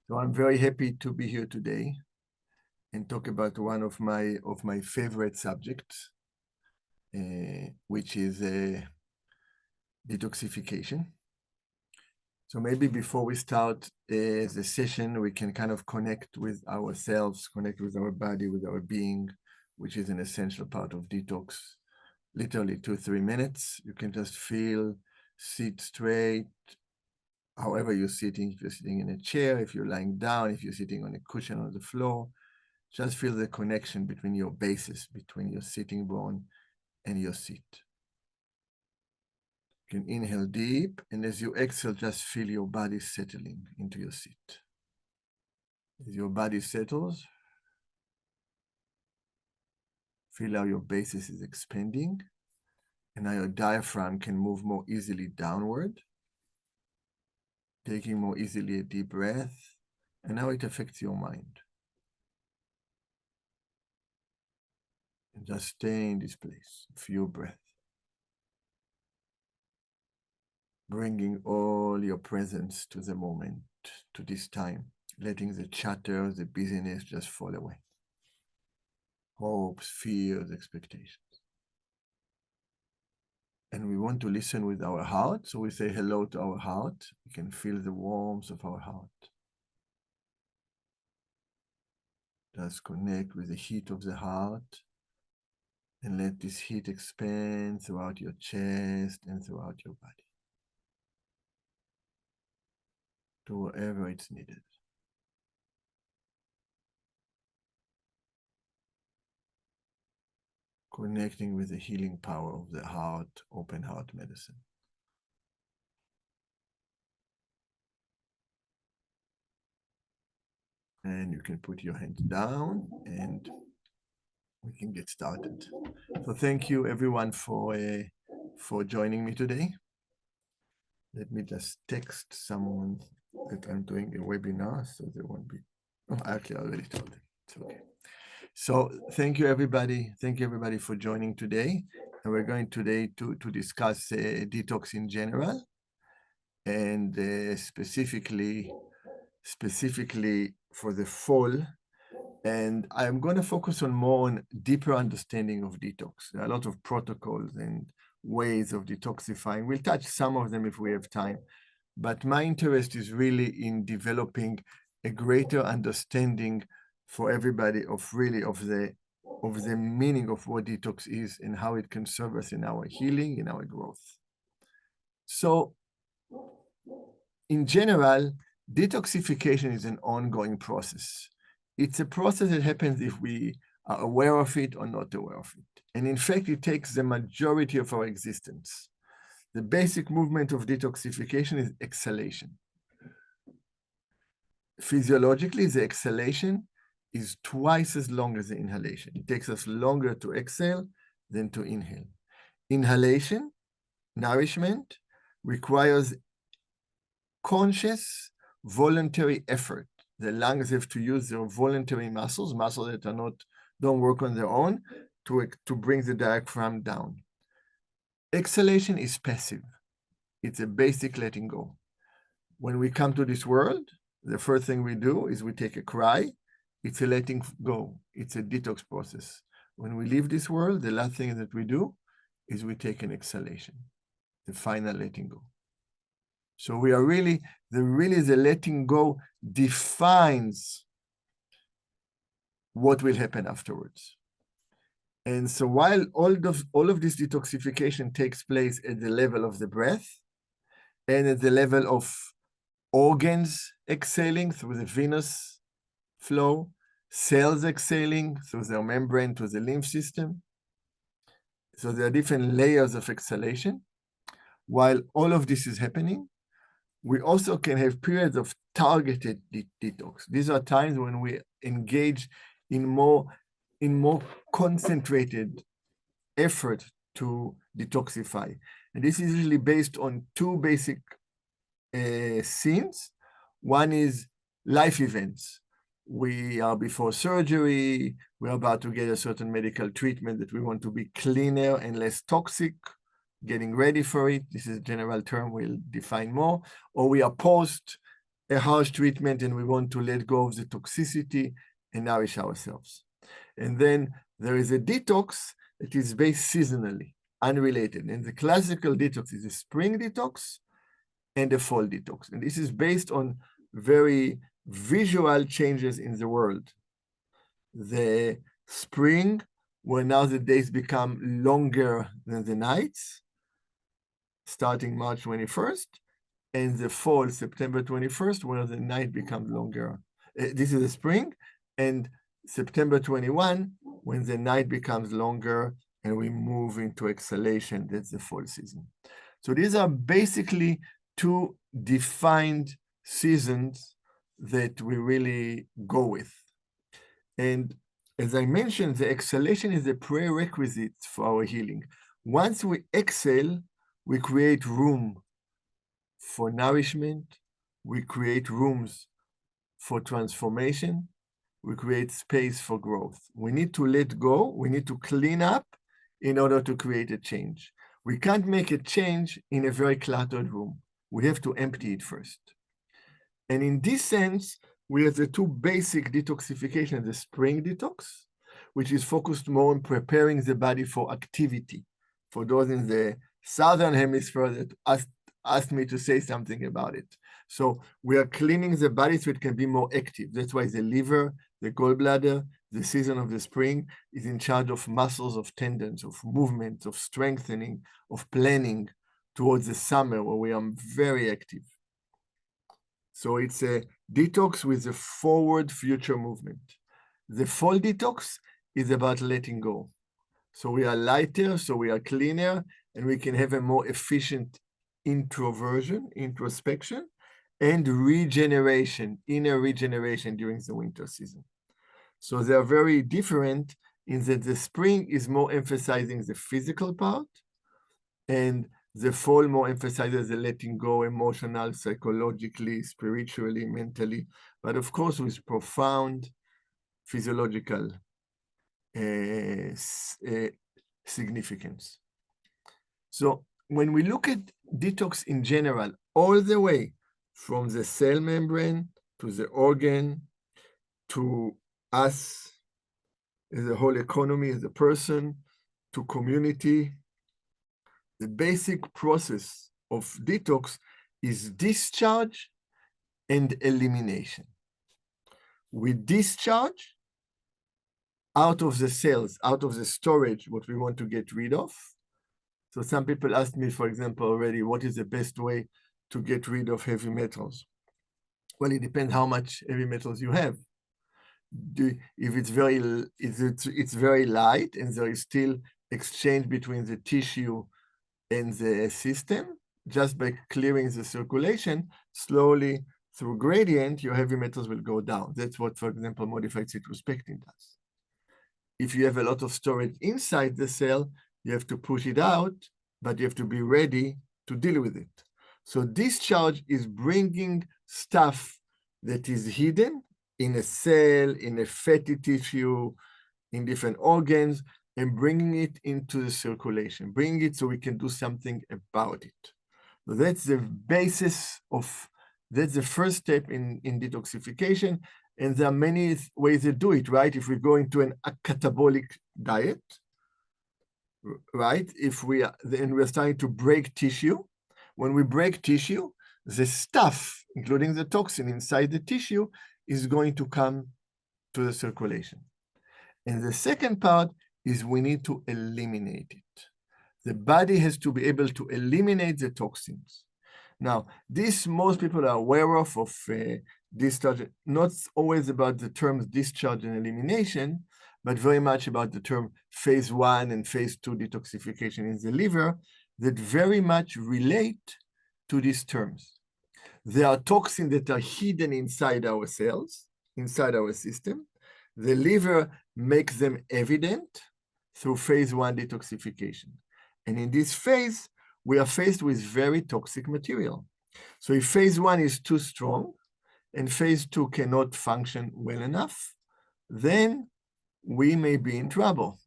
So I'm very happy to be here today and talk about one of my favorite subjects, which is detoxification. So maybe before we start the session, we can kind of connect with ourselves, connect with our body, with our being, which is an essential part of detox. Literally 2-3 minutes. You can just feel, sit straight, however you're sitting. If you're sitting in a chair, if you're lying down, if you're sitting on a cushion on the floor, just feel the connection between your bases, between your sitting bone and your seat. You can inhale deep, and as you exhale, just feel your body settling into your seat. As your body settles, feel how your basis is expanding and how your diaphragm can move more easily downward, taking more easily a deep breath, and how it affects your mind. And just stay in this place, feel breath. Bringing all your presence to the moment, to this time, letting the chatter, the busyness just fall away. Hopes, fears, expectations. And we want to listen with our heart, so we say hello to our heart. We can feel the warmth of our heart. Just connect with the heat of the heart and let this heat expand throughout your chest and throughout your body, to wherever it's needed. Connecting with the healing power of the heart, open heart medicine. And you can put your hands down and we can get started. So thank you everyone for joining me today. Let me just text someone that I'm doing a webinar so there won't be, oh, actually I already told them, it's okay. So thank you everybody. Thank you everybody for joining today. And we're going today to discuss detox in general and specifically for the fall. And I'm going to focus on more on deeper understanding of detox. There are a lot of protocols and ways of detoxifying. We'll touch some of them if we have time. But my interest is really in developing a greater understanding for everybody of the meaning of what detox is and how it can serve us in our healing, in our growth. So in general, detoxification is an ongoing process. It's a process that happens if we are aware of it or not aware of it. And in fact, it takes the majority of our existence. The basic movement of detoxification is exhalation. Physiologically, the exhalation is twice as long as the inhalation. It takes us longer to exhale than to inhale. Inhalation, nourishment, requires conscious, voluntary effort. The lungs have to use their voluntary muscles that don't work on their own, to bring the diaphragm down. Exhalation is passive. It's a basic letting go. When we come to this world, the first thing we do is we take a cry. It's a letting go. It's a detox process. When we leave this world, the last thing that we do is we take an exhalation, the final letting go. So we are really the letting go defines what will happen afterwards. And so while all of this detoxification takes place at the level of the breath and at the level of organs exhaling through the venous flow, cells exhaling through their membrane to the lymph system. So there are different layers of exhalation. While all of this is happening, we also can have periods of targeted detox. These are times when we engage in more concentrated effort to detoxify. And this is usually based on two basic scenes. One is life events. We are before surgery, we're about to get a certain medical treatment that we want to be cleaner and less toxic, getting ready for it. This is a general term we'll define more. Or we are post a harsh treatment and we want to let go of the toxicity and nourish ourselves. And then there is a detox that is based seasonally, unrelated. And the classical detox is a spring detox and a fall detox. And this is based on very visual changes in the world. The spring, where now the days become longer than the nights, starting March 21st, and the fall, September 21st, where the night becomes longer. This is the spring, and September 21, when the night becomes longer and we move into exhalation, that's the fall season. So these are basically two defined seasons that we really go with. And as I mentioned, the exhalation is a prerequisite for our healing. Once we exhale, we create room for nourishment, we create rooms for transformation, we create space for growth. We need to let go, we need to clean up in order to create a change. We can't make a change in a very cluttered room. We have to empty it first. And in this sense, we have the two basic detoxification, the spring detox, which is focused more on preparing the body for activity. For those in the Southern Hemisphere that asked me to say something about it. So we are cleaning the body so it can be more active. That's why the liver, the gallbladder, the season of the spring is in charge of muscles, of tendons, of movement, of strengthening, of planning towards the summer where we are very active. So it's a detox with a forward future movement. The fall detox is about letting go. So we are lighter, so we are cleaner, and we can have a more efficient introspection, and regeneration, inner regeneration during the winter season. So they are very different in that the spring is more emphasizing the physical part, and the fall more emphasizes the letting go, emotional, psychologically, spiritually, mentally, but of course with profound physiological significance. So when we look at detox in general, all the way from the cell membrane to the organ to us as a whole economy, as a person, to community, the basic process of detox is discharge and elimination. We discharge out of the cells, out of the storage, what we want to get rid of. So some people asked me, for example, already, what is the best way to get rid of heavy metals? Well, it depends how much heavy metals you have. If it's very light and there is still exchange between the tissue and the system, just by clearing the circulation, slowly through gradient, your heavy metals will go down. That's what, for example, modified cyclospectin does. If you have a lot of storage inside the cell, you have to push it out, but you have to be ready to deal with it. So discharge is bringing stuff that is hidden in a cell, in a fatty tissue, in different organs, and bringing it into the circulation, bringing it so we can do something about it. So that's the basis of, that's the first step in detoxification. And there are many ways to do it, right? If we go into a catabolic diet, right? If we are, then we're starting to break tissue. When we break tissue, the stuff, including the toxin inside the tissue, is going to come to the circulation. And the second part is we need to eliminate it. The body has to be able to eliminate the toxins. Now, this most people are aware of discharge, not always about the terms discharge and elimination, but very much about the term phase 1 and phase 2 detoxification in the liver that very much relate to these terms. There are toxins that are hidden inside our cells, inside our system. The liver makes them evident through phase 1 detoxification. And in this phase, we are faced with very toxic material. So if phase 1 is too strong and phase 2 cannot function well enough, then we may be in trouble.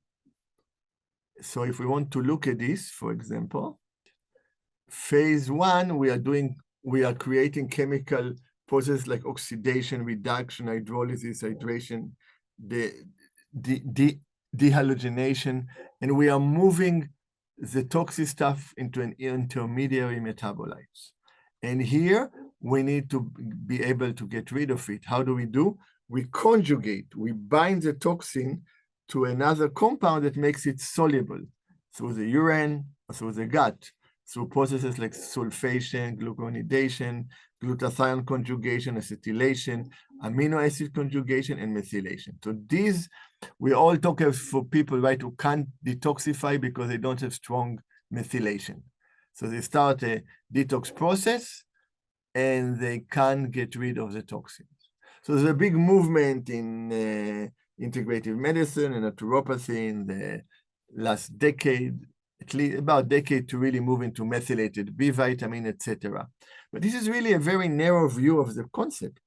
So if we want to look at this, for example, phase 1, we are creating chemical processes like oxidation, reduction, hydrolysis, hydration, dehalogenation, and we are moving the toxic stuff into an intermediary metabolites. And here we need to be able to get rid of it. How do? We conjugate, we bind the toxin to another compound that makes it soluble through the urine, through the gut, through processes like sulfation, glucuronidation, glutathione conjugation, acetylation, amino acid conjugation, and methylation. So these, we all talk for people, right, who can't detoxify because they don't have strong methylation. So they start a detox process and they can't get rid of the toxins. So there's a big movement in integrative medicine and naturopathy in the last decade, at least about a decade, to really move into methylated B vitamin, etc. But this is really a very narrow view of the concept.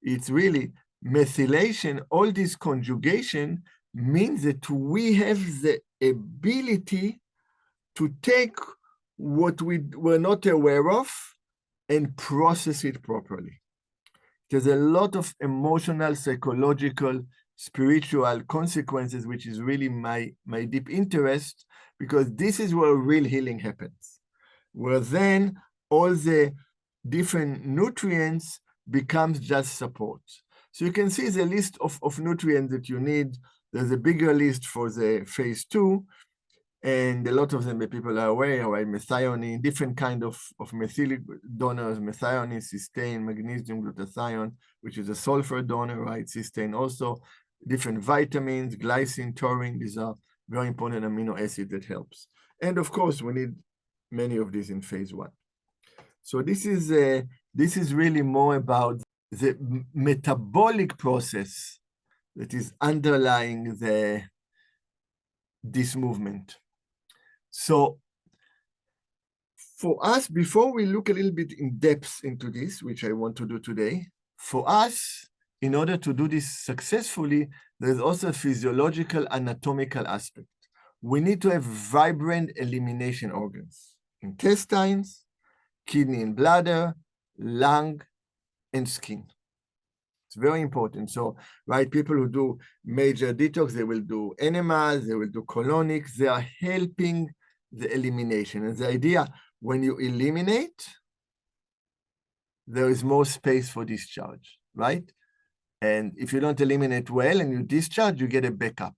It's really methylation, all this conjugation means that we have the ability to take what we were not aware of and process it properly. There's a lot of emotional, psychological, spiritual consequences, which is really my deep interest, because this is where real healing happens, where then all the different nutrients becomes just support. So you can see the list of nutrients that you need. There's a bigger list for the phase 2, and a lot of them, the people are aware, right? Methionine, different kind of methyl donors, methionine, cysteine, magnesium, glutathione, which is a sulfur donor, right? Cysteine also, different vitamins, glycine, taurine, these are very important amino acids that helps. And of course, we need many of these in phase 1. So this is really more about the metabolic process that is underlying this movement. So for us, before we look a little bit in depth into this, which I want to do today, for us, in order to do this successfully, there's also a physiological, anatomical aspect. We need to have vibrant elimination organs, intestines, kidney and bladder, lung, and skin. It's very important. So, right, people who do major detox, they will do enemas, they will do colonics, they are helping the elimination. And the idea, when you eliminate, there is more space for discharge, right? And if you don't eliminate well and you discharge, you get a backup.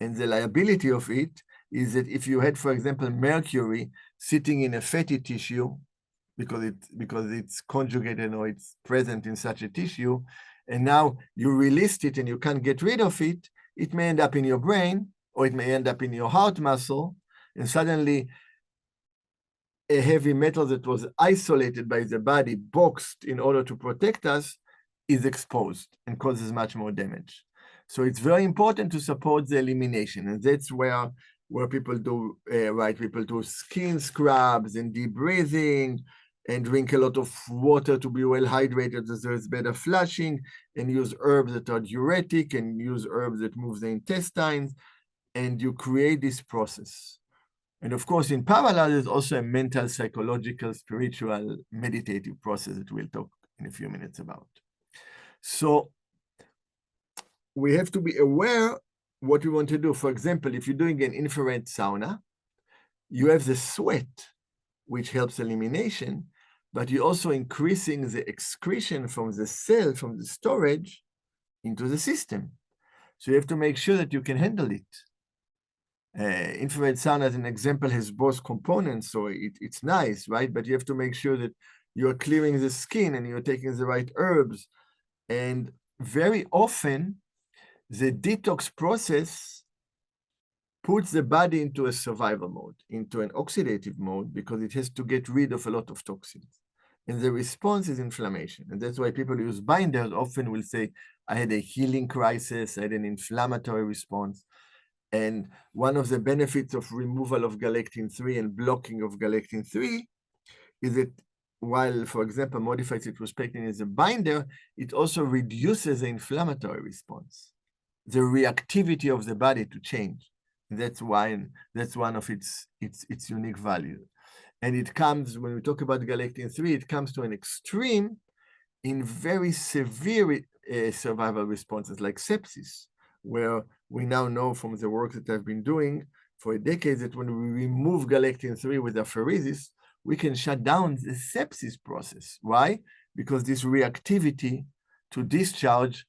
And the liability of it is that if you had, for example, mercury sitting in a fatty tissue, because it's conjugated or it's present in such a tissue, and now you released it and you can't get rid of it, it may end up in your brain or it may end up in your heart muscle, and suddenly a heavy metal that was isolated by the body, boxed in order to protect us, is exposed and causes much more damage. So it's very important to support the elimination, and that's where people do, people do skin scrubs and deep breathing, and drink a lot of water to be well hydrated, so there's better flushing, and use herbs that are diuretic, and use herbs that move the intestines, and you create this process. And of course, in parallel, there's also a mental, psychological, spiritual, meditative process that we'll talk in a few minutes about. So we have to be aware what we want to do. For example, if you're doing an infrared sauna, you have the sweat, which helps elimination, but you're also increasing the excretion from the cell, from the storage, into the system. So you have to make sure that you can handle it. Infrared sauna, as an example, has both components, so it's nice, right? But you have to make sure that you're clearing the skin and you're taking the right herbs. And very often, the detox process puts the body into a survival mode, into an oxidative mode, because it has to get rid of a lot of toxins. And the response is inflammation. And that's why people who use binders often will say, I had a healing crisis, I had an inflammatory response. And one of the benefits of removal of galectin-3 and blocking of galectin-3 is that while, for example, modified cytospectin is a binder, it also reduces the inflammatory response, the reactivity of the body to change. That's one of its unique values. And it comes, when we talk about galectin-3, it comes to an extreme in very severe survival responses like sepsis, where we now know from the work that I've been doing for decades that when we remove galectin-3 with apheresis, we can shut down the sepsis process. Why? Because this reactivity to discharge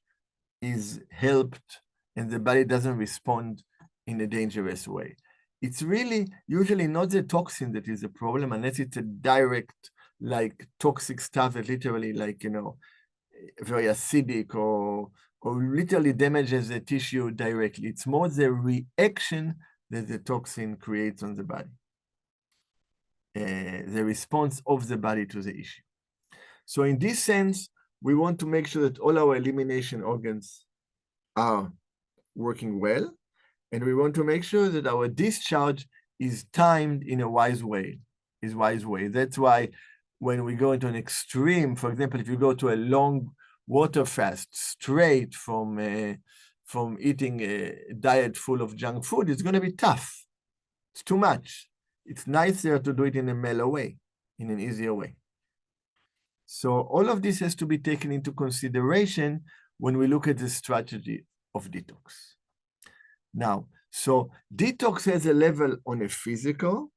is helped and the body doesn't respond in a dangerous way. It's really usually not the toxin that is the problem, unless it's a direct, like toxic stuff that literally, like, you know, very acidic or literally damages the tissue directly. It's more the reaction that the toxin creates on the body, the response of the body to the issue. So in this sense, we want to make sure that all our elimination organs are working well, and we want to make sure that our discharge is timed in a wise way. That's why when we go into an extreme, for example, if you go to a long water fast straight from eating a diet full of junk food, it's going to be tough. It's too much. It's nicer to do it in a mellow way, in an easier way. So all of this has to be taken into consideration when we look at the strategy of detox. Now, so detox has a level on a physical,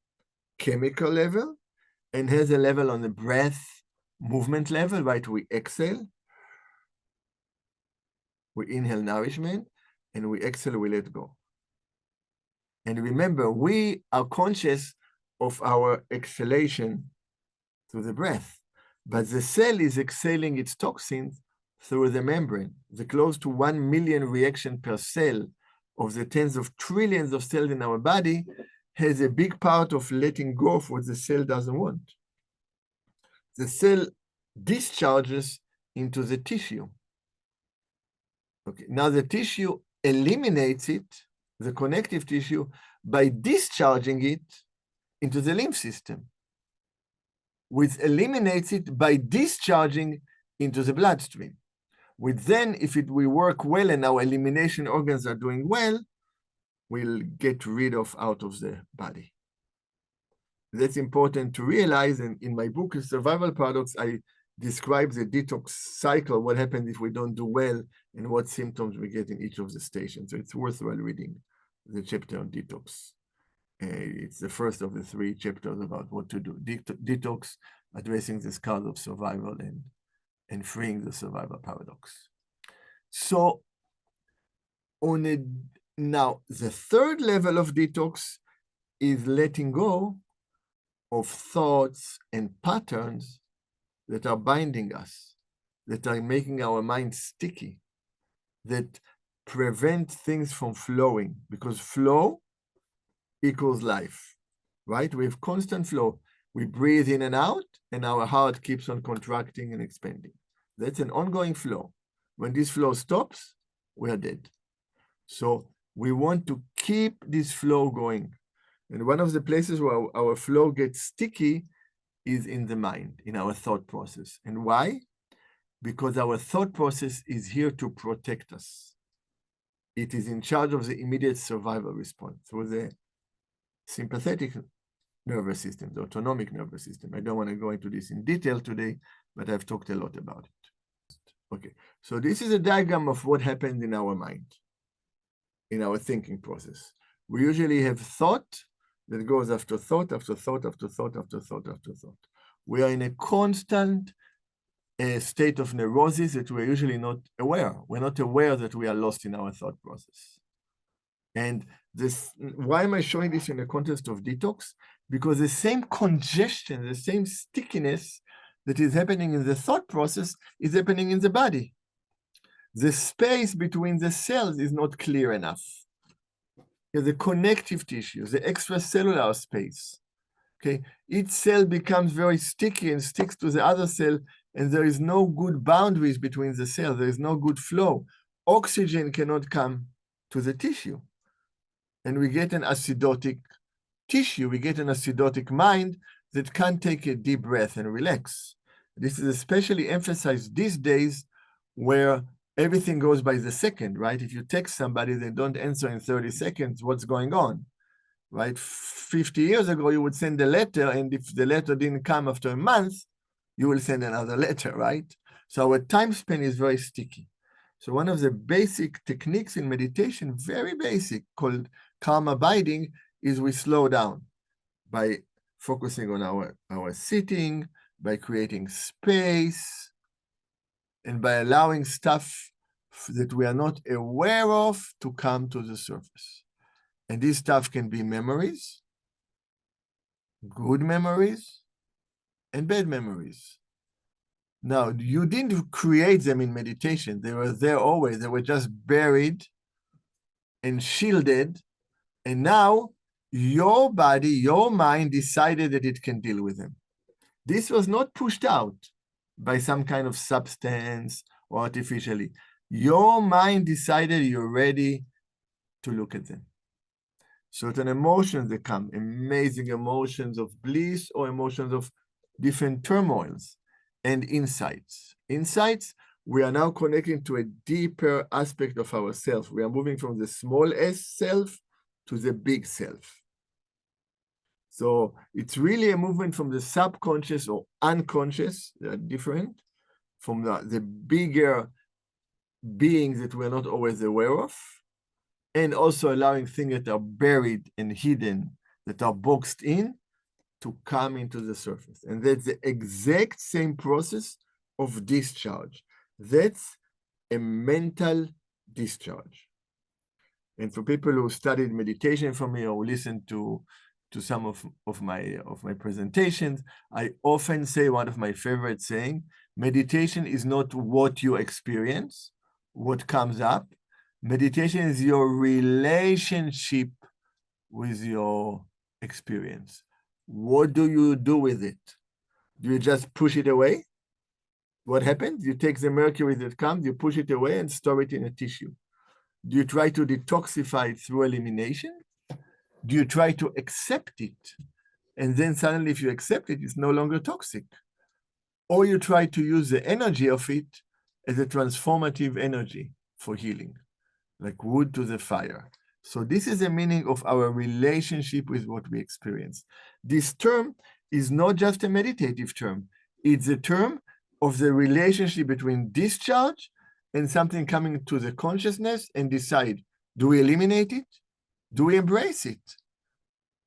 chemical level, and has a level on the breath, movement level, right? We exhale, we inhale nourishment, and we exhale, we let go. And remember, we are conscious of our exhalation through the breath, but the cell is exhaling its toxins through the membrane. The close to 1 million reaction per cell of the tens of trillions of cells in our body has a big part of letting go of what the cell doesn't want. The cell discharges into the tissue. Okay, now the tissue eliminates it, the connective tissue, by discharging it into the lymph system, which eliminates it by discharging into the bloodstream. Which then, if we work well and our elimination organs are doing well, we'll get rid of out of the body. That's important to realize, and in my book, Survival Paradox, I describe the detox cycle, what happens if we don't do well, and what symptoms we get in each of the stations. So it's worthwhile reading the chapter on detox. It's the first of the 3 chapters about what to do. Detox, addressing the scars of survival and freeing the survival paradox. So now the third level of detox is letting go of thoughts and patterns that are binding us, that are making our mind sticky, that prevent things from flowing, because flow equals life, right? We have constant flow. We breathe in and out, and our heart keeps on contracting and expanding. That's an ongoing flow. When this flow stops, we are dead. So we want to keep this flow going. And one of the places where our flow gets sticky is in the mind, in our thought process. And why? Because our thought process is here to protect us. It is in charge of the immediate survival response through the sympathetic nervous system, the autonomic nervous system. I don't want to go into this in detail today, but I've talked a lot about it. Okay, so this is a diagram of what happens in our mind, in our thinking process. We usually have thought that goes after thought, after thought, after thought, after thought, after thought. We are in a constant state of neurosis that we're usually not aware. We're not aware that we are lost in our thought process. And why am I showing this in the context of detox? Because the same congestion, the same stickiness that is happening in the thought process is happening in the body. The space between the cells is not clear enough. The connective tissue, the extracellular space. Okay, each cell becomes very sticky and sticks to the other cell, and there is no good boundaries between the cells. There is no good flow. Oxygen cannot come to the tissue. And we get an acidotic tissue, we get an acidotic mind that can't take a deep breath and relax. This is especially emphasized these days where everything goes by the second, right? If you text somebody, they don't answer in 30 seconds, what's going on, right? 50 years ago, you would send a letter, and if the letter didn't come after a month, you will send another letter, right? So our time span is very sticky. So one of the basic techniques in meditation, very basic, called calm abiding, is we slow down by focusing on our sitting, by creating space, and by allowing stuff that we are not aware of to come to the surface. And this stuff can be memories, good memories, and bad memories. Now, you didn't create them in meditation. They were there always. They were just buried and shielded. And now your body, your mind decided that it can deal with them. This was not pushed out by some kind of substance or artificially. Your mind decided you're ready to look at them. Certain emotions that come, amazing emotions of bliss or emotions of different turmoils, and insights. Insights, we are now connecting to a deeper aspect of ourselves. We are moving from the small s self to the big self. So it's really a movement from the subconscious or unconscious, they are different, from the bigger beings that we're not always aware of, and also allowing things that are buried and hidden, that are boxed in, to come into the surface. And that's the exact same process of discharge. That's a mental discharge. And for people who studied meditation from me or listen to some of my presentations, I often say one of my favorite saying, meditation is not what you experience, what comes up. Meditation is your relationship with your experience. What do you do with it? Do you just push it away? What happens? You take the mercury that comes, you push it away and store it in a tissue. Do you try to detoxify it through elimination? Do you try to accept it? And then suddenly, if you accept it, it's no longer toxic. Or you try to use the energy of it as a transformative energy for healing, like wood to the fire. So this is the meaning of our relationship with what we experience. This term is not just a meditative term. It's a term of the relationship between discharge and something coming to the consciousness and decide, do we eliminate it? Do we embrace it?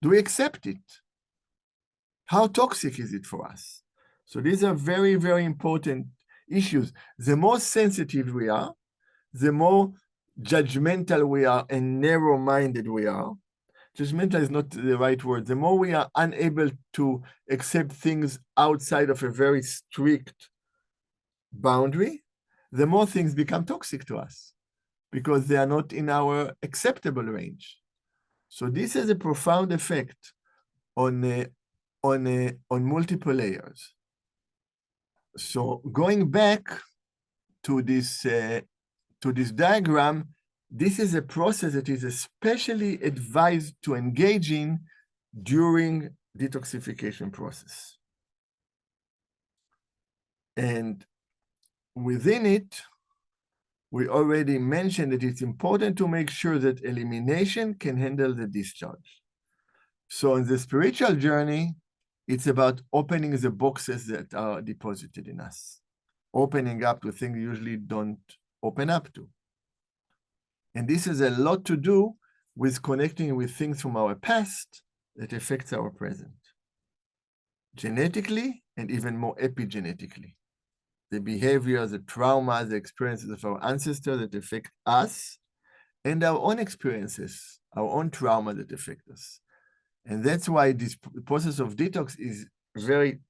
Do we accept it? How toxic is it for us? So these are very, very important issues. The more sensitive we are, the more judgmental we are and narrow-minded we are. Judgmental is not the right word. The more we are unable to accept things outside of a very strict boundary, the more things become toxic to us because they are not in our acceptable range. So this has a profound effect on multiple layers. So going back to this diagram, this is a process that is especially advised to engage in during detoxification process. And within it, we already mentioned that it's important to make sure that elimination can handle the discharge. So in the spiritual journey, it's about opening the boxes that are deposited in us, opening up to things you usually don't open up to. And this has a lot to do with connecting with things from our past that affects our present, genetically and even more epigenetically. The behavior, the trauma, the experiences of our ancestors that affect us, and our own experiences, our own trauma that affect us. And that's why this process of detox is very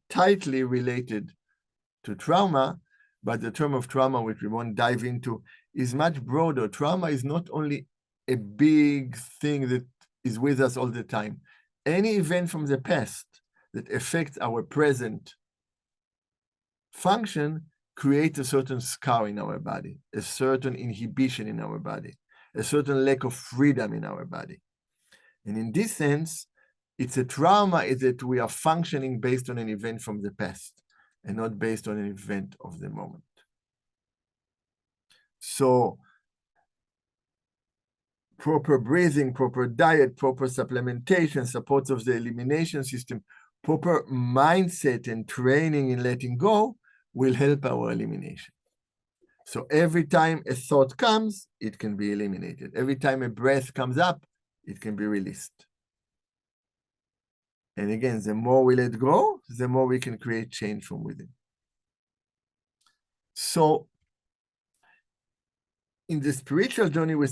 tightly related to trauma, but the term of trauma, which we won't dive into, is much broader. Trauma is not only a big thing that is with us all the time. Any event from the past that affects our present function creates a certain scar in our body, a certain inhibition in our body, a certain lack of freedom in our body. And in this sense, it's a trauma is that we are functioning based on an event from the past and not based on an event of the moment. So proper breathing, proper diet, proper supplementation, supports of the elimination system, proper mindset and training in letting go will help our elimination. So every time a thought comes, it can be eliminated. Every time a breath comes up, it can be released. And again, the more we let go, the more we can create change from within. So in the spiritual journey, we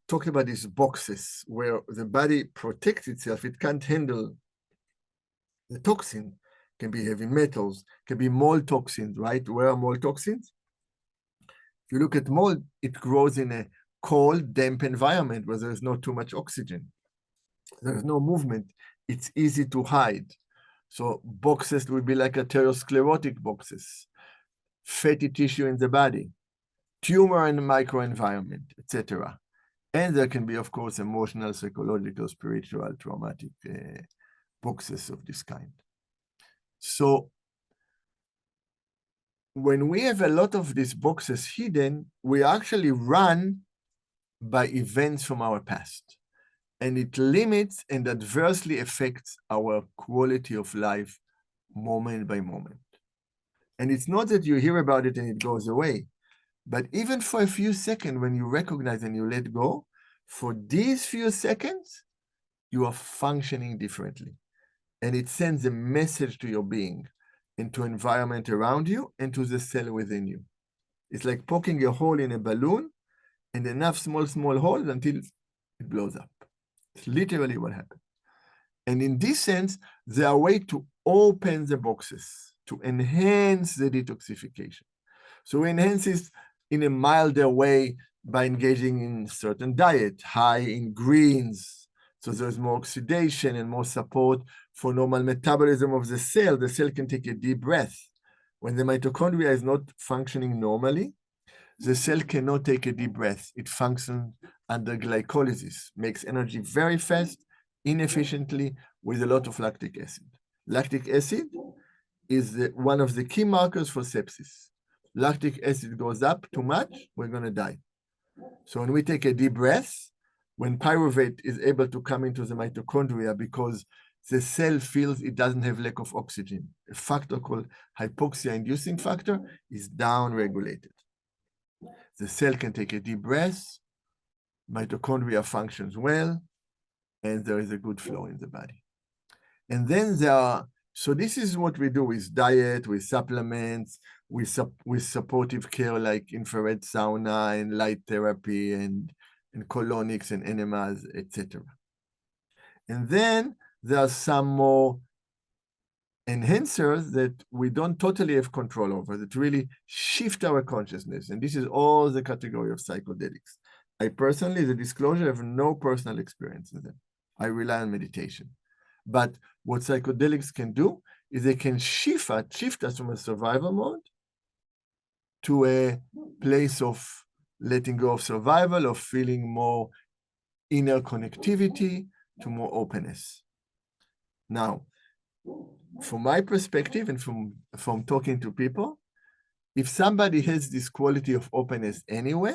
talked about these boxes where the body protects itself. It can't handle the toxin. Can be heavy metals, can be mold toxins, right? Where are mold toxins? If you look at mold, it grows in a cold, damp environment where there's not too much oxygen. There's no movement. It's easy to hide. So boxes will be like atherosclerotic boxes, fatty tissue in the body, tumor in the microenvironment, etc. And there can be, of course, emotional, psychological, spiritual, traumatic boxes of this kind. So when we have a lot of these boxes hidden, we actually run by events from our past. And it limits and adversely affects our quality of life moment by moment. And it's not that you hear about it and it goes away, but even for a few seconds, when you recognize and you let go, for these few seconds, you are functioning differently. And it sends a message to your being, into environment around you, and to the cell within you. It's like poking a hole in a balloon, and enough small holes until it blows up. It's literally what happened. And in this sense, there are ways to open the boxes, to enhance the detoxification. So we enhance it in a milder way by engaging in certain diet, high in greens. So there's more oxidation and more support for normal metabolism of the cell. The cell can take a deep breath. When the mitochondria is not functioning normally, the cell cannot take a deep breath. It functions under glycolysis, makes energy very fast, inefficiently, with a lot of lactic acid. Lactic acid is one of the key markers for sepsis. Lactic acid goes up too much, we're going to die. So when we take a deep breath, when pyruvate is able to come into the mitochondria because the cell feels it doesn't have lack of oxygen, a factor called hypoxia-inducing factor is down-regulated. The cell can take a deep breath, mitochondria functions well, and there is a good flow in the body. And then so this is what we do with diet, with supplements, with supportive care like infrared sauna and light therapy and colonics and enemas, etc. And then there are some more enhancers that we don't totally have control over, that really shift our consciousness. And this is all the category of psychedelics. I personally, the disclosure, have no personal experience in them. I rely on meditation. But what psychedelics can do is they can shift us from a survival mode to a place of letting go of survival, of feeling more inner connectivity, to more openness. Now, from my perspective and from talking to people, if somebody has this quality of openness anyway,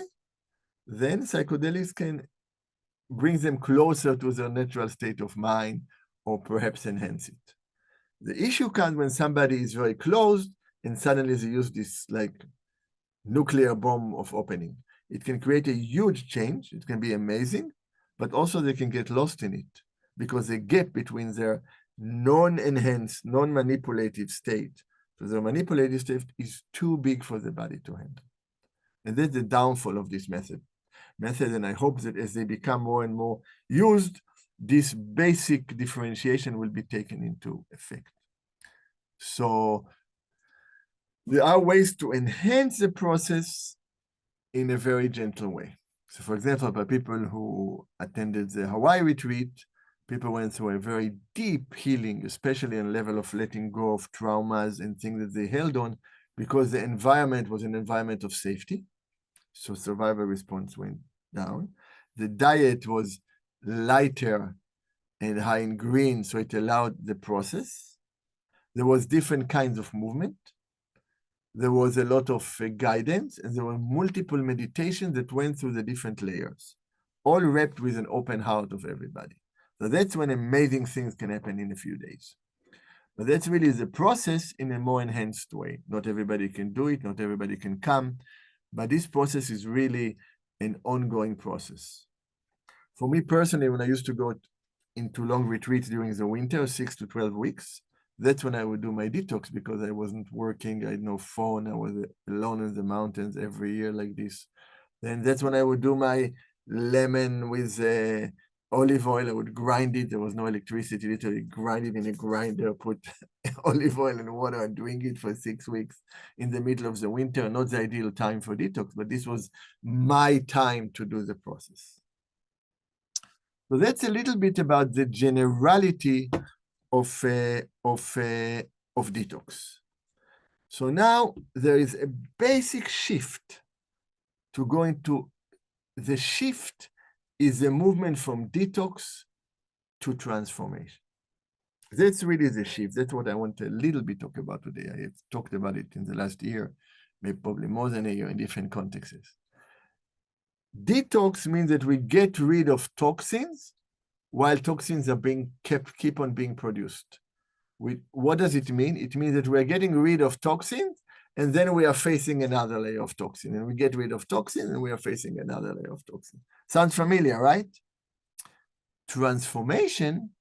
then psychedelics can bring them closer to their natural state of mind or perhaps enhance it. The issue comes when somebody is very closed and suddenly they use this like nuclear bomb of opening. It can create a huge change. It can be amazing, but also they can get lost in it because the gap between their non-enhanced, non-manipulative state to their manipulative state is too big for the body to handle. And that's the downfall of this method. And I hope that as they become more and more used, this basic differentiation will be taken into effect. So there are ways to enhance the process in a very gentle way. So for example, by people who attended the Hawaii retreat, people went through a very deep healing, especially on the level of letting go of traumas and things that they held on, because the environment was an environment of safety. So survival response went down. The diet was lighter and high in green, so it allowed the process. There was different kinds of movement. There was a lot of guidance, and there were multiple meditations that went through the different layers, all wrapped with an open heart of everybody. So that's when amazing things can happen in a few days. But that's really the process in a more enhanced way. Not everybody can do it, not everybody can come, but this process is really an ongoing process. For me personally, when I used to go into long retreats during the winter, 6 to 12 weeks, that's when I would do my detox because I wasn't working, I had no phone, I was alone in the mountains every year like this. Then that's when I would do my lemon with olive oil. I would grind it. There was no electricity, literally grind it in a grinder, put olive oil and water and drink it for 6 weeks in the middle of the winter. Not the ideal time for detox, but this was my time to do the process. So that's a little bit about the generality of detox. So now there is a basic shift to go into. The shift is a movement from detox to transformation. That's really the shift. That's what I want to a little bit talk about today. I have talked about it in the last year, maybe probably more than a year in different contexts. Detox means that we get rid of toxins while toxins are being keep on being produced. What does it mean? It means that we're getting rid of toxins and then we are facing another layer of toxin. And we get rid of toxin and we are facing another layer of toxin. Sounds familiar, right? Transformation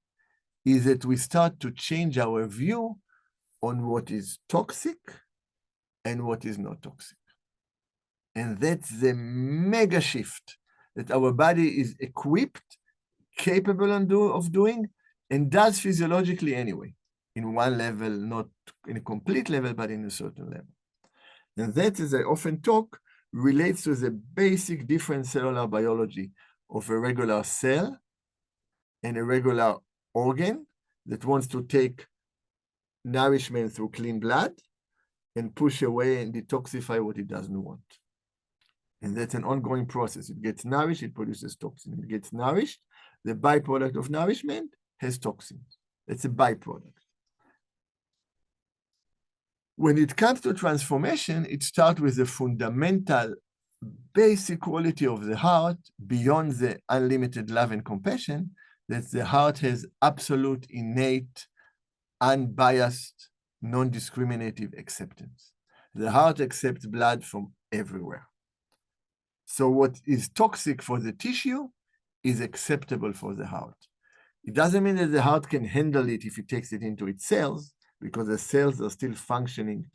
is that we start to change our view on what is toxic and what is not toxic. And that's the mega shift that our body is equipped, capable of doing, and does physiologically anyway, in one level, not in a complete level, but in a certain level. And that, as I often talk, relates to the basic different cellular biology of a regular cell and a regular organ that wants to take nourishment through clean blood and push away and detoxify what it doesn't want. And that's an ongoing process. It gets nourished, it produces toxin. It gets nourished, the byproduct of nourishment has toxins. It's a byproduct. When it comes to transformation, it starts with the fundamental basic quality of the heart beyond the unlimited love and compassion, that the heart has absolute, innate, unbiased, non-discriminative acceptance. The heart accepts blood from everywhere. So what is toxic for the tissue is acceptable for the heart. It doesn't mean that the heart can handle it if it takes it into its cells, because the cells are still functioning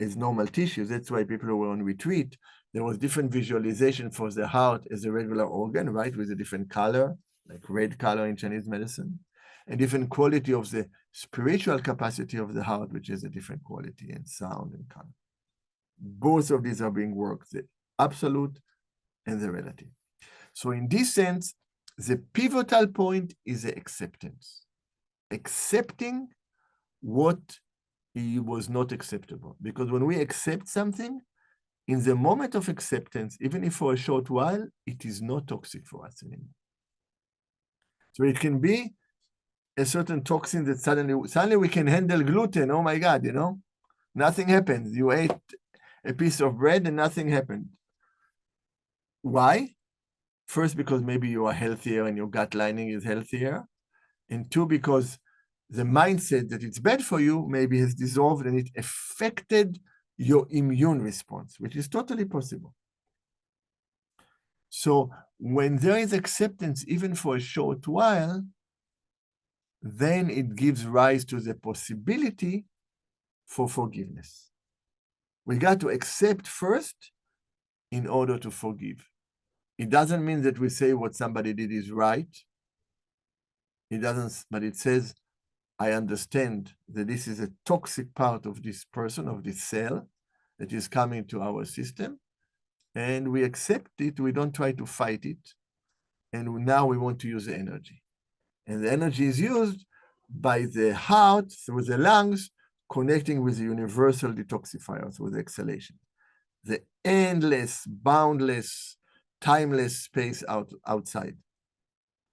as normal tissues. That's why people who were on retreat, there was different visualization for the heart as a regular organ, right, with a different color, like red color in Chinese medicine, and different quality of the spiritual capacity of the heart, which is a different quality and sound and color. Both of these are being worked, the absolute and the relative. So in this sense, the pivotal point is the acceptance. Accepting what was not acceptable. Because when we accept something, in the moment of acceptance, even if for a short while, it is not toxic for us anymore. So it can be a certain toxin that suddenly we can handle gluten. Oh my God, nothing happens. You ate a piece of bread and nothing happened. Why? First, because maybe you are healthier and your gut lining is healthier. And two, because the mindset that it's bad for you maybe has dissolved and it affected your immune response, which is totally possible. So when there is acceptance, even for a short while, then it gives rise to the possibility for forgiveness. We got to accept first in order to forgive. It doesn't mean that we say what somebody did is right. It doesn't, but it says, I understand that this is a toxic part of this person, of this cell, that is coming to our system, and we accept it, we don't try to fight it, and now we want to use the energy. And the energy is used by the heart, through the lungs, connecting with the universal detoxifier, through the exhalation. The endless, boundless, timeless space outside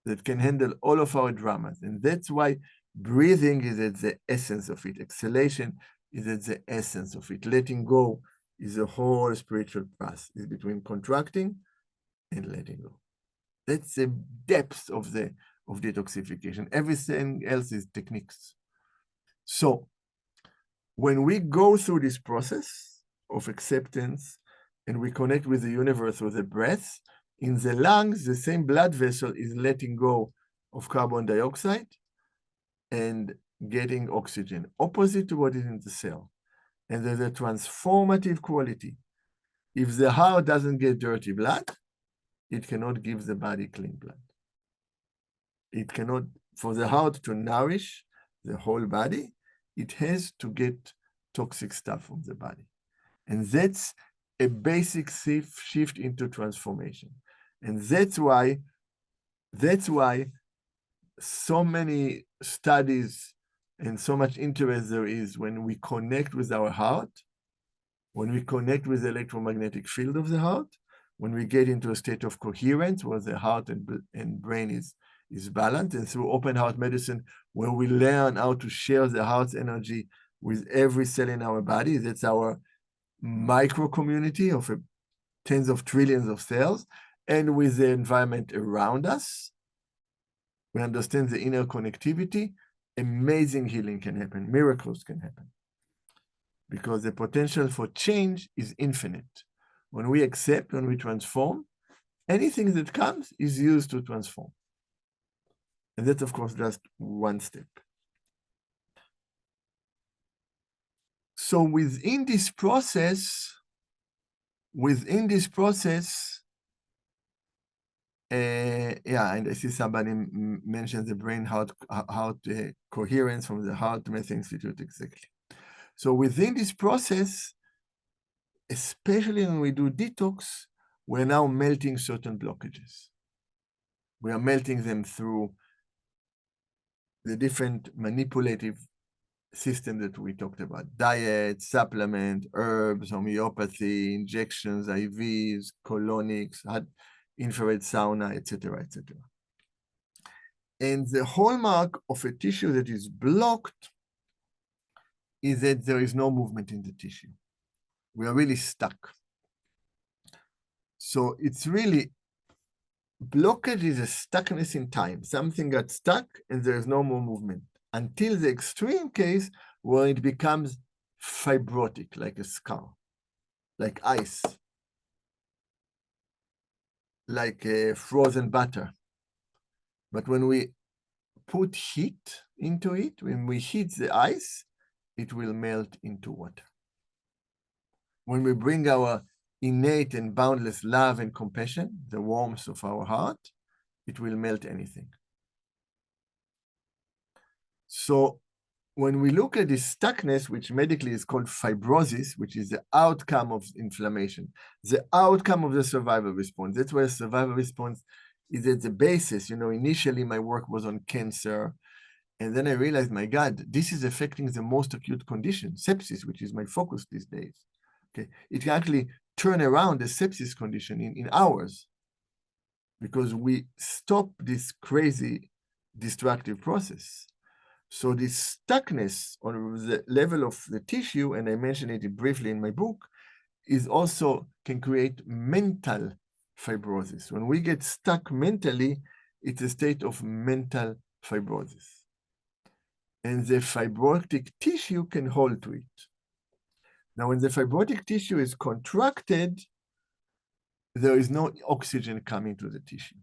that can handle all of our dramas. And that's why breathing is at the essence of it. Exhalation is at the essence of it. Letting go is a whole spiritual path. It's between contracting and letting go. That's the depth of detoxification. Everything else is techniques. So when we go through this process of acceptance and we connect with the universe with the breath, in the lungs, the same blood vessel is letting go of carbon dioxide and getting oxygen, opposite to what is in the cell. And there's a transformative quality. If the heart doesn't get dirty blood, it cannot give the body clean blood. It cannot, for the heart to nourish the whole body, it has to get toxic stuff from the body. And that's a basic shift into transformation. And that's why so many studies and so much interest there is when we connect with our heart, when we connect with the electromagnetic field of the heart, when we get into a state of coherence where the heart and brain is balanced, and through open heart medicine, where we learn how to share the heart's energy with every cell in our body. That's our micro community of tens of trillions of cells, and with the environment around us. We understand the inner connectivity. Amazing healing can happen. Miracles can happen. Because the potential for change is infinite. When we accept, when we transform, anything that comes is used to transform. And that's, of course, just one step. So within this process, and I see somebody mentioned the brain heart coherence from the Heart Method Institute, exactly. So within this process, especially when we do detox, we're now melting certain blockages. We are melting them through the different manipulative system that we talked about: diet, supplement, herbs, homeopathy, injections, IVs, colonics, infrared sauna, etc., etc. And the hallmark of a tissue that is blocked is that there is no movement in the tissue. We are really stuck. So it's really, blockage is a stuckness in time. Something got stuck and there is no more movement, until the extreme case where it becomes fibrotic, like a scar, like ice, like frozen butter. But when we put heat into it, when we heat the ice, it will melt into water. When we bring our innate and boundless love and compassion, the warmth of our heart, it will melt anything. So when we look at this stuckness, which medically is called fibrosis, which is the outcome of inflammation, the outcome of the survival response, that's where survival response is at the basis. You know, initially my work was on cancer, and then I realized, my God, this is affecting the most acute condition, sepsis, which is my focus these days. Okay, it can actually turn around the sepsis condition in hours, because we stop this crazy destructive process. So this stuckness on the level of the tissue, and I mentioned it briefly in my book, is also can create mental fibrosis. When we get stuck mentally, it's a state of mental fibrosis. And the fibrotic tissue can hold to it. Now, when the fibrotic tissue is contracted, there is no oxygen coming to the tissue.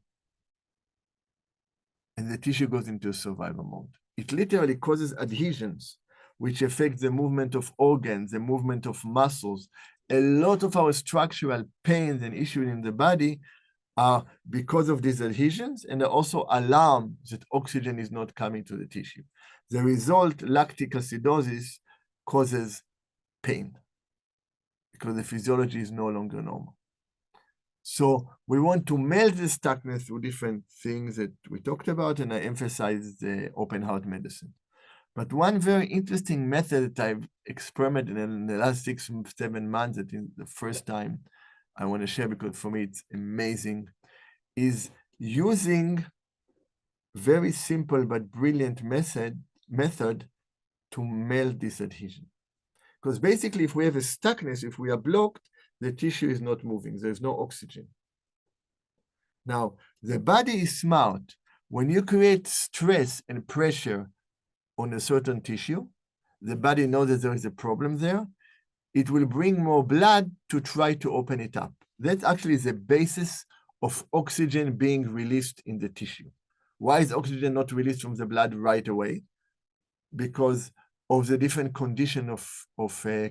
And the tissue goes into survival mode. It literally causes adhesions, which affect the movement of organs, the movement of muscles. A lot of our structural pains and issues in the body are because of these adhesions, and are also alarm that oxygen is not coming to the tissue. The result, lactic acidosis, causes pain because the physiology is no longer normal. So we want to melt the stuckness through different things that we talked about, and I emphasize the open heart medicine. But one very interesting method that I've experimented in the last 6-7 months, that is the first time I want to share because for me it's amazing, is using very simple but brilliant method to melt this adhesion. Because basically, if we have a stuckness, if we are blocked, the tissue is not moving. There's no oxygen. Now, the body is smart. When you create stress and pressure on a certain tissue, the body knows that there is a problem there, it will bring more blood to try to open it up. That's actually the basis of oxygen being released in the tissue. Why is oxygen not released from the blood right away? Because of the different condition of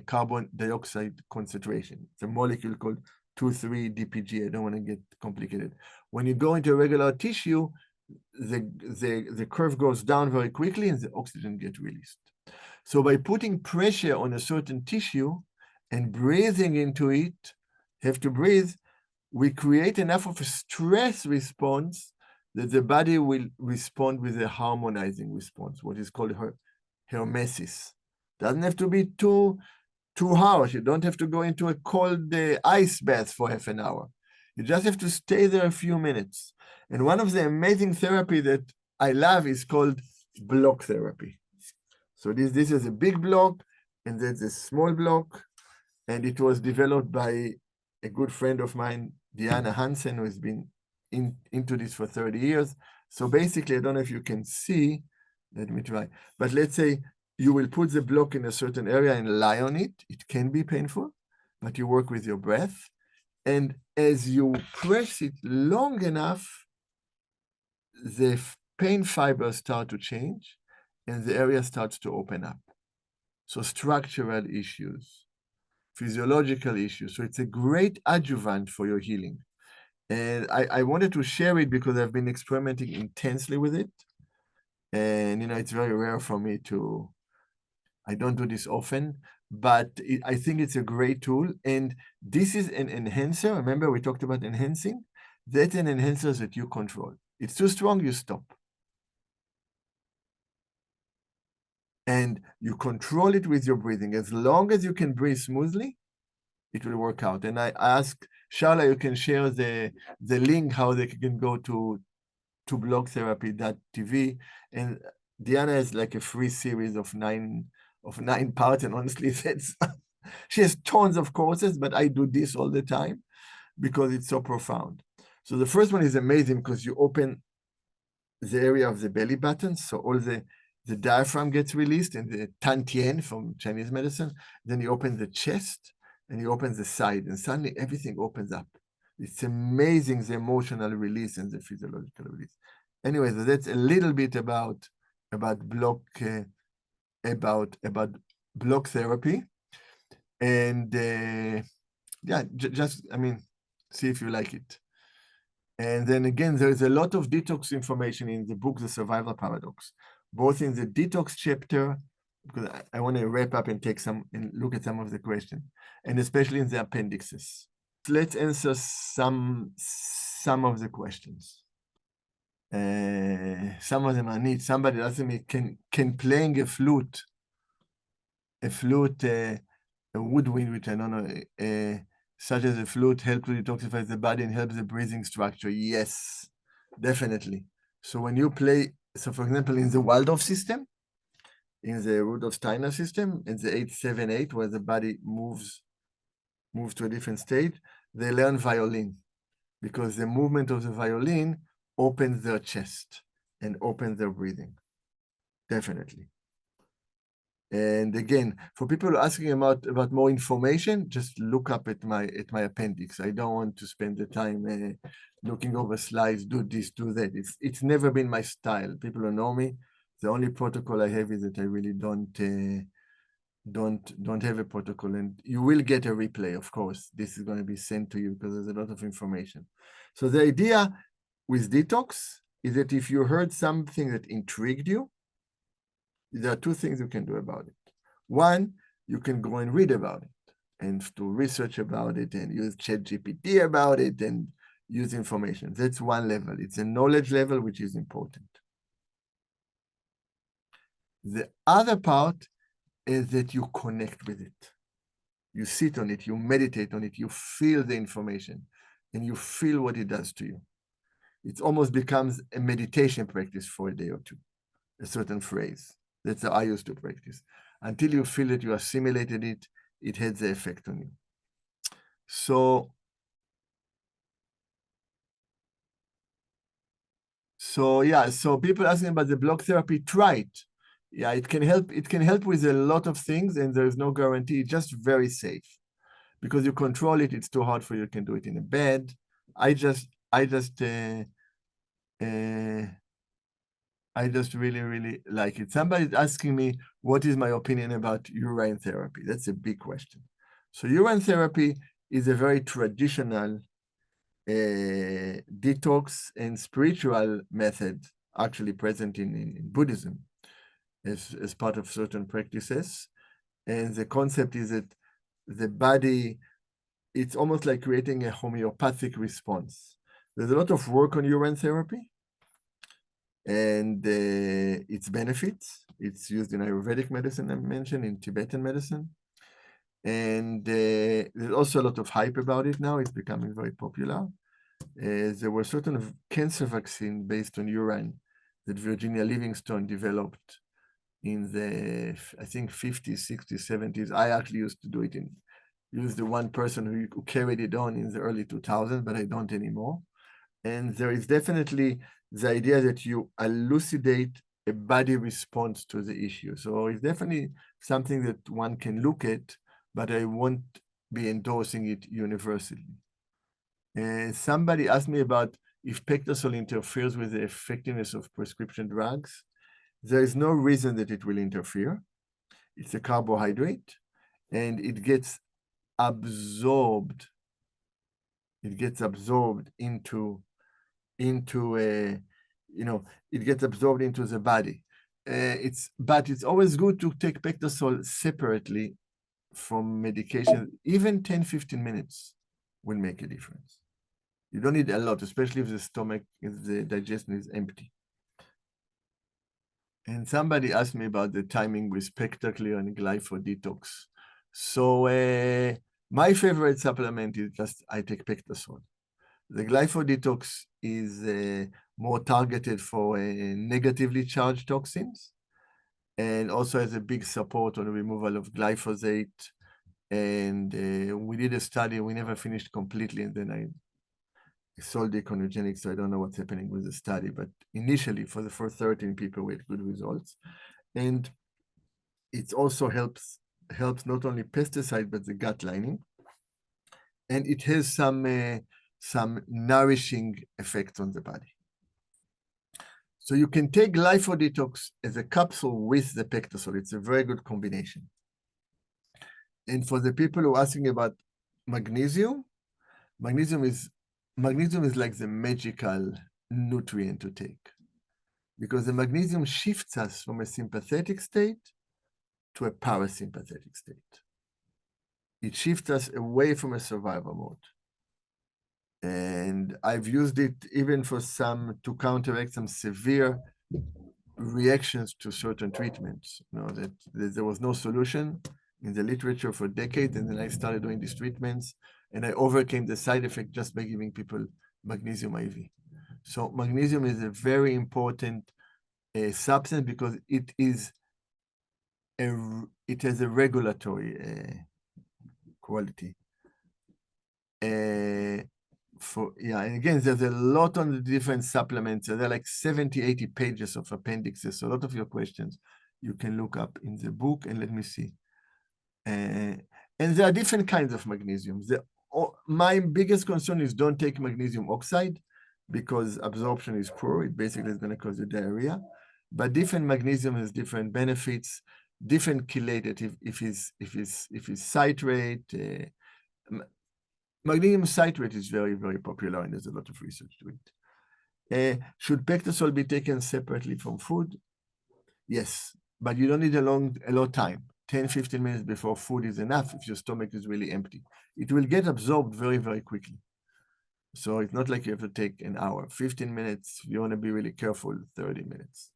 carbon dioxide concentration. It's a molecule called 2,3-DPG. I don't want to get complicated. When you go into a regular tissue, the curve goes down very quickly and the oxygen gets released. So by putting pressure on a certain tissue and breathing into it, have to breathe, we create enough of a stress response that the body will respond with a harmonizing response, what is called hermesis. Doesn't have to be too harsh. You don't have to go into a cold ice bath for half an hour. You just have to stay there a few minutes. And one of the amazing therapy that I love is called block therapy. So this is a big block, and there's a small block, and it was developed by a good friend of mine, Diana Hansen, who has been into this for 30 years. So basically, I don't know if you can see, let me try, but let's say you will put the block in a certain area and lie on it. It can be painful, but you work with your breath. And as you press it long enough, the pain fibers start to change and the area starts to open up. So structural issues, physiological issues. So it's a great adjuvant for your healing. And I wanted to share it because I've been experimenting intensely with it. And, it's very rare for me to, I don't do this often, but I think it's a great tool. And this is an enhancer. Remember, we talked about enhancing? That's an enhancer that you control. It's too strong, you stop. And you control it with your breathing. As long as you can breathe smoothly, it will work out. And I asked Sharla, you can share the link how they can go to blocktherapy.tv. And Diana has like a free series of nine parts. And honestly, she has tons of courses, but I do this all the time because it's so profound. So the first one is amazing because you open the area of the belly button. So all the diaphragm gets released and the tantien from Chinese medicine. Then you open the chest and you open the side and suddenly everything opens up. It's amazing, the emotional release and the physiological release. Anyway, so that's a little bit about block therapy. And yeah, just, see if you like it. And then again, there's a lot of detox information in the book, The Survival Paradox, both in the detox chapter, because I want to wrap up and take some and look at some of the questions, and especially in the appendixes. Let's answer some of the questions. Some of them are neat. Somebody asked me, can playing a flute, a woodwind, which I don't know, such as a flute, help to detoxify the body and help the breathing structure? Yes, definitely. So when you play, so for example, in the Waldorf system, in the Rudolf Steiner system, in the 8-7-8, where the body moves to a different state, they learn violin because the movement of the violin opens their chest and opens their breathing. Definitely. And again, for people asking about more information, just look up at my appendix. I don't want to spend the time looking over slides, do this, do that. It's never been my style. People who know me, the only protocol I have is that I really don't have a protocol. And you will get a replay, of course. This is going to be sent to you because there's a lot of information. So the idea with detox is that if you heard something that intrigued you, there are two things you can do about it. One, you can go and read about it and do research about it and use ChatGPT about it and use information. That's one level. It's a knowledge level, which is important. The other part is that you connect with it. You sit on it, you meditate on it, you feel the information, and you feel what it does to you. It almost becomes a meditation practice for a day or two, a certain phrase. That's how I used to practice. Until you feel that you assimilated it, it had the effect on you. So yeah, so people asking about the block therapy, try it. Yeah, it can help. It can help with a lot of things, and there is no guarantee. It's just very safe because you control it. It's too hard for you. You can do it in a bed. I just really, really like it. Somebody's asking me, what is my opinion about urine therapy? That's a big question. So urine therapy is a very traditional detox and spiritual method actually present in Buddhism as part of certain practices. And the concept is that the body, it's almost like creating a homeopathic response. There's a lot of work on urine therapy and its benefits. It's used in Ayurvedic medicine, I mentioned, in Tibetan medicine. And there's also a lot of hype about it now. It's becoming very popular. There were certain cancer vaccines based on urine that Virginia Livingstone developed in the, I think, 50s, 60s, 70s. I actually used to do it use the one person who carried it on in the early 2000s, but I don't anymore. And there is definitely the idea that you elucidate a body response to the issue. So it's definitely something that one can look at, but I won't be endorsing it universally. Somebody asked me about if pectosol interferes with the effectiveness of prescription drugs. There is no reason that it will interfere. It's a carbohydrate, and it gets absorbed. It gets absorbed into it gets absorbed into the body. But it's always good to take pectosol separately from medication. Even 10, 15 minutes will make a difference. You don't need a lot, especially if the digestion is empty. And somebody asked me about the timing with Pectaclear and Glypho detox. So my favorite supplement is just I take Pectasol. The Glypho detox is more targeted for negatively charged toxins and also has a big support on the removal of glyphosate. And we did a study, we never finished completely, and then I sold Econogenic, so I don't know what's happening with the study, but initially for the first 13 people, we had good results. And it also helps not only pesticide, but the gut lining. And it has some nourishing effects on the body. So you can take Glypho detox as a capsule with the Pectosol. It's a very good combination. And for the people who are asking about magnesium, magnesium is like the magical nutrient to take because the magnesium shifts us from a sympathetic state to a parasympathetic state. It shifts us away from a survival mode. And I've used it even to counteract some severe reactions to certain treatments. That there was no solution in the literature for decades, and then I started doing these treatments, and I overcame the side effect just by giving people magnesium IV. So magnesium is a very important substance because it has a regulatory quality. And again, there's a lot on the different supplements. There are like 70, 80 pages of appendixes. So a lot of your questions you can look up in the book, and let me see. And there are different kinds of magnesium. My biggest concern is don't take magnesium oxide because absorption is poor. It basically is going to cause you diarrhea. But different magnesium has different benefits, different chelated. If it's citrate, magnesium citrate is very, very popular, and there's a lot of research to it. Should Pectosol be taken separately from food? Yes, but you don't need a long time. 10, 15 minutes before food is enough if your stomach is really empty. It will get absorbed very, very quickly. So it's not like you have to take an hour. 15 minutes, you want to be really careful, 30 minutes.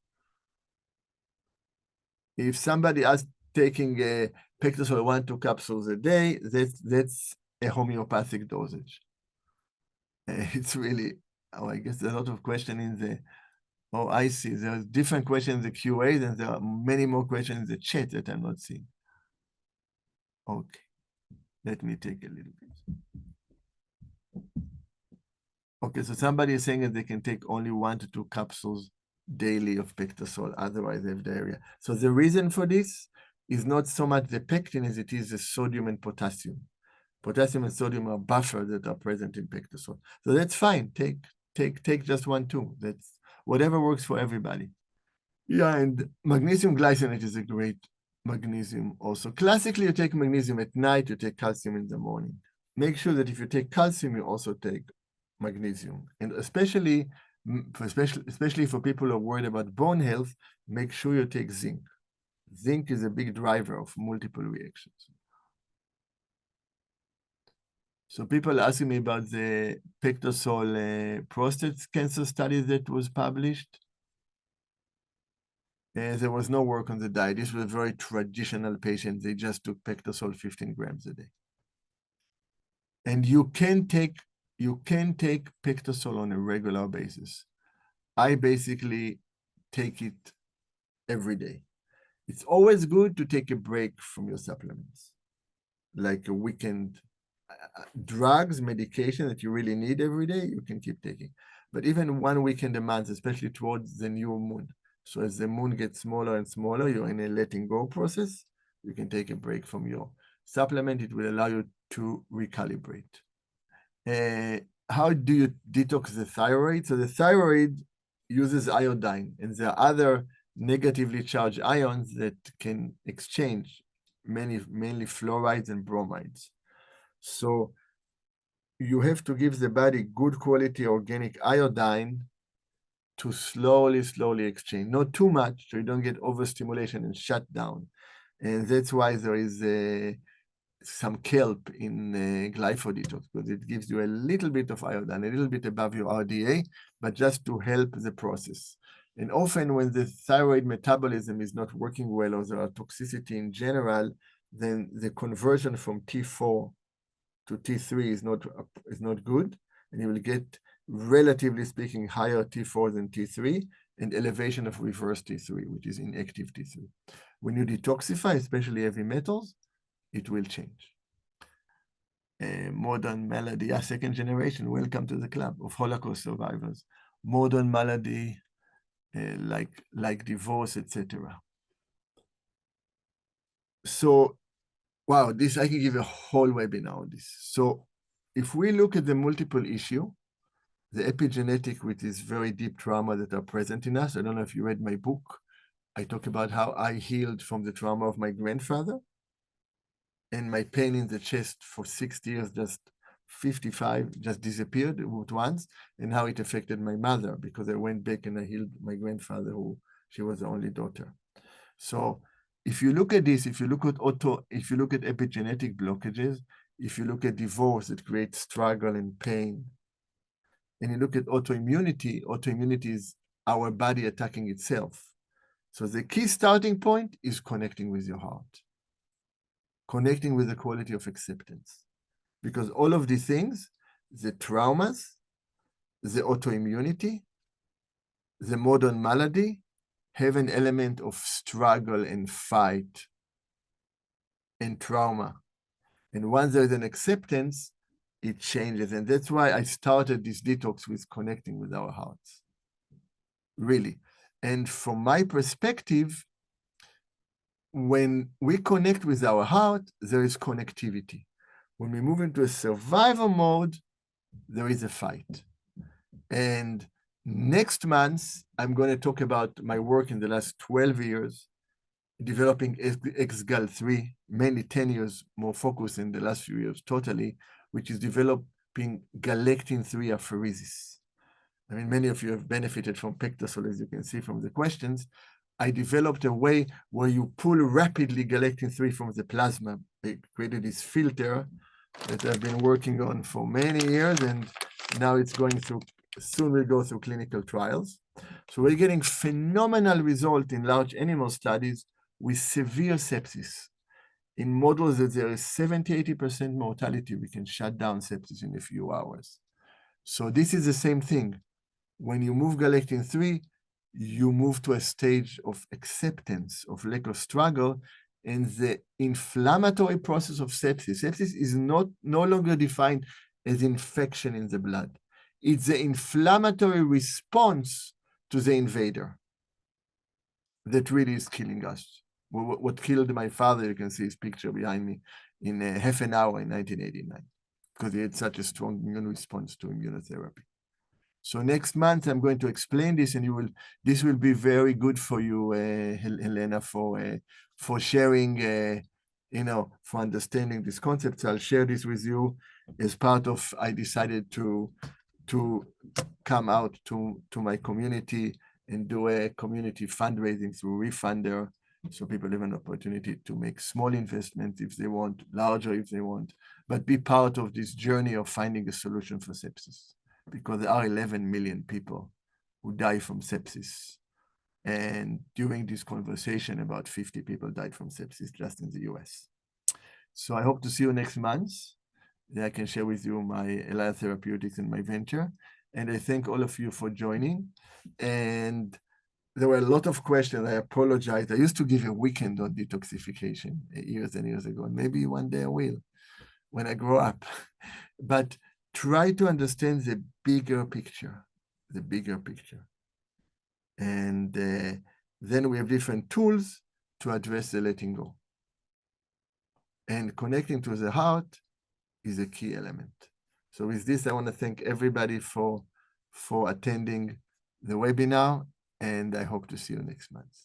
If somebody is taking Pectosol 1-2 capsules a day, that's a homeopathic dosage. It's really, I guess there's a lot of questions in the, I see. There's different questions in the QAs, and there are many more questions in the chat that I'm not seeing. Okay, let me take a little bit. Okay, so somebody is saying that they can take only 1 to 2 capsules daily of pectosol, otherwise they have diarrhea. So the reason for this is not so much the pectin as it is the sodium and potassium. Potassium and sodium are buffers that are present in pectosol. So that's fine. Take just 1, 2. That's whatever works for everybody. Yeah, and magnesium glycinate is a great magnesium also. Classically, you take magnesium at night, you take calcium in the morning. Make sure that if you take calcium, you also take magnesium. And especially for people who are worried about bone health, make sure you take zinc. Zinc is a big driver of multiple reactions. So people asking me about the pectosol prostate cancer study that was published. There was no work on the diet. This was a very traditional patient. They just took pectosol 15 grams a day. And you can take pectosol on a regular basis. I basically take it every day. It's always good to take a break from your supplements, like a weekend. Drugs, medication that you really need every day, you can keep taking. But even 1 weekend a month, especially towards the new moon. So as the moon gets smaller and smaller, you're in a letting go process. You can take a break from your supplement. It will allow you to recalibrate. How do you detox the thyroid? So the thyroid uses iodine, and there are other negatively charged ions that can exchange, mainly fluorides and bromides. So you have to give the body good quality organic iodine to slowly exchange. Not too much, so you don't get overstimulation and shutdown. And that's why there is some kelp in glyphosate, because it gives you a little bit of iodine, a little bit above your RDA, but just to help the process. And often when the thyroid metabolism is not working well, or there are toxicity in general, then the conversion from T4 to T3 is not good, and you will get, relatively speaking, higher T4 than T3, and elevation of reverse T3, which is inactive T3. When you detoxify, especially heavy metals, it will change. Modern malady, second generation, welcome to the club of Holocaust survivors. Modern malady, like divorce, etc. So, wow, this I can give a whole webinar on this. So if we look at the multiple issue, the epigenetic, which is very deep trauma that are present in us. I don't know if you read my book. I talk about how I healed from the trauma of my grandfather, and my pain in the chest for 60 years, just 55, just disappeared at once, and how it affected my mother, because I went back and I healed my grandfather, who she was the only daughter. So if you look at this, if you look at epigenetic blockages, if you look at divorce, it creates struggle and pain. And you look at autoimmunity is our body attacking itself. So the key starting point is connecting with your heart, connecting with the quality of acceptance. Because all of these things, the traumas, the autoimmunity, the modern malady, have an element of struggle and fight and trauma. And once there's an acceptance, it changes. And that's why I started this detox with connecting with our hearts. Really. And from my perspective, when we connect with our heart, there is connectivity. When we move into a survival mode, there is a fight. And next month, I'm going to talk about my work in the last 12 years, developing XGAL3, mainly 10 years more focused in the last few years totally, which is developing galectin-3 apheresis. I mean, many of you have benefited from pectosol, as you can see from the questions. I developed a way where you pull rapidly galectin-3 from the plasma. I created this filter that I've been working on for many years, and now it's going through, soon we'll go through clinical trials. So we're getting phenomenal result in large animal studies with severe sepsis. In models that there is 70–80% mortality, we can shut down sepsis in a few hours. So this is the same thing. When you move galectin-3, you move to a stage of acceptance, of lack of struggle, and the inflammatory process of sepsis. Sepsis is no longer defined as infection in the blood. It's the inflammatory response to the invader. that really is killing us. What killed my father, you can see his picture behind me, in half an hour in 1989, because he had such a strong immune response to immunotherapy. So next month I'm going to explain this, and this will be very good for you, Helena, for sharing, for understanding this concept. So I'll share this with you as part of, I decided to come out to my community and do a community fundraising through Refunder, so people have an opportunity to make small investments if they want, larger if they want, but be part of this journey of finding a solution for sepsis, because there are 11 million people who die from sepsis. And during this conversation, about 50 people died from sepsis just in the US. So I hope to see you next month. Then I can share with you my Eliaz Therapeutics and my venture. And I thank all of you for joining. And there were a lot of questions. I apologize. I used to give a weekend on detoxification years and years ago. And maybe one day I will when I grow up. But try to understand the bigger picture, the bigger picture. And then we have different tools to address the letting go. And connecting to the heart is a key element. So with this, I want to thank everybody for attending the webinar, and I hope to see you next month.